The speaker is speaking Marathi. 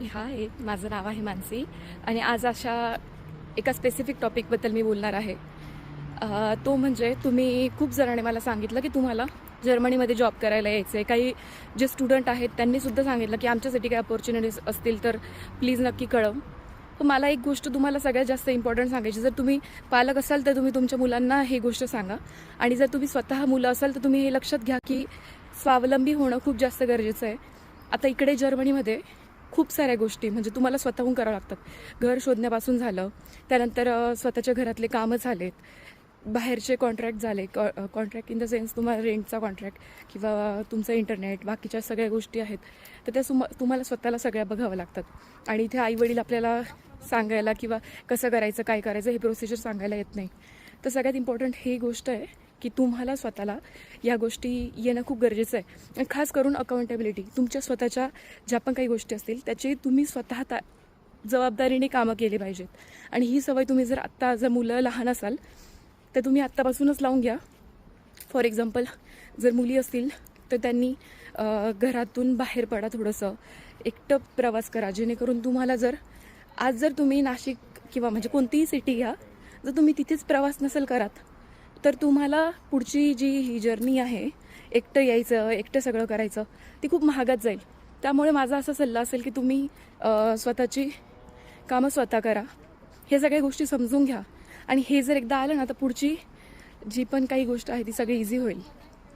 हाय, माझं नाव आहे मानसी आणि आज अशा एका स्पेसिफिक टॉपिकबद्दल मी बोलणार आहे. तो म्हणजे तुम्ही खूप जणांनी मला सांगितलं की तुम्हाला जर्मनीमध्ये जॉब करायला यायचं आहे. काही जे स्टुडंट आहेत त्यांनीसुद्धा सांगितलं की आमच्यासाठी काही अपॉर्च्युनिटीज असतील तर प्लीज नक्की कळव. तर मला एक गोष्ट तुम्हाला सगळ्यात जास्त इम्पॉर्टंट सांगायची, जर तुम्ही पालक असाल तर तुम्ही तुमच्या मुलांना ही गोष्ट सांगा, आणि जर तुम्ही स्वतः मुलं असाल तर तुम्ही हे लक्षात घ्या की स्वावलंबी होणं खूप जास्त गरजेचं आहे. आता इकडे जर्मनीमध्ये खूप साऱ्या गोष्टी म्हणजे तुम्हाला स्वतःहून करावं लागतात. घर शोधण्यापासून झालं, त्यानंतर स्वतःच्या घरातले कामं झालेत, बाहेरचे कॉन्ट्रॅक्ट झाले, कॉन्ट्रॅक्ट इन द सेन्स तुम्हाला रेंटचा कॉन्ट्रॅक्ट किंवा तुमचं इंटरनेट, बाकीच्या सगळ्या गोष्टी आहेत, तर त्या तुम्हाला स्वतःला सगळ्या बघावं लागतात. आणि इथे आईवडील आपल्याला सांगायला किंवा कसं करायचं, काय करायचं हे प्रोसिजर सांगायला येत नाही. तर सगळ्यात इम्पॉर्टंट ही गोष्ट आहे की तुम्हाला स्वतःला या गोष्टी येणं खूप गरजेचं आहे. आणि खास करून अकाउंटेबिलिटी, तुमच्या स्वतःच्या ज्या पण काही गोष्टी असतील त्याची तुम्ही स्वतः जबाबदारीने कामं केली पाहिजेत. आणि ही सवय तुम्ही जर मुलं लहान असाल तर तुम्ही आत्तापासूनच लावून घ्या. फॉर एक्झाम्पल, जर मुली असतील तर त्यांनी घरातून बाहेर पडा, थोडंसं एकटं प्रवास करा, जेणेकरून तुम्हाला जर तुम्ही नाशिक किंवा म्हणजे कोणतीही सिटी घ्या, जर तुम्ही तिथेच प्रवास नसेल करत तर तुम्हाला पुढची जी ही जर्नी आहे, एकटं यायचं, एकटं सगळं करायचं, ती खूप महागात जाईल. त्यामुळे माझा असा सल्ला असेल की तुम्ही स्वतःची कामं स्वतः करा, हे सगळ्या गोष्टी समजून घ्या. आणि हे जर एकदा आलं ना तर पुढची जी पण काही गोष्ट आहे ती सगळी इझी होईल.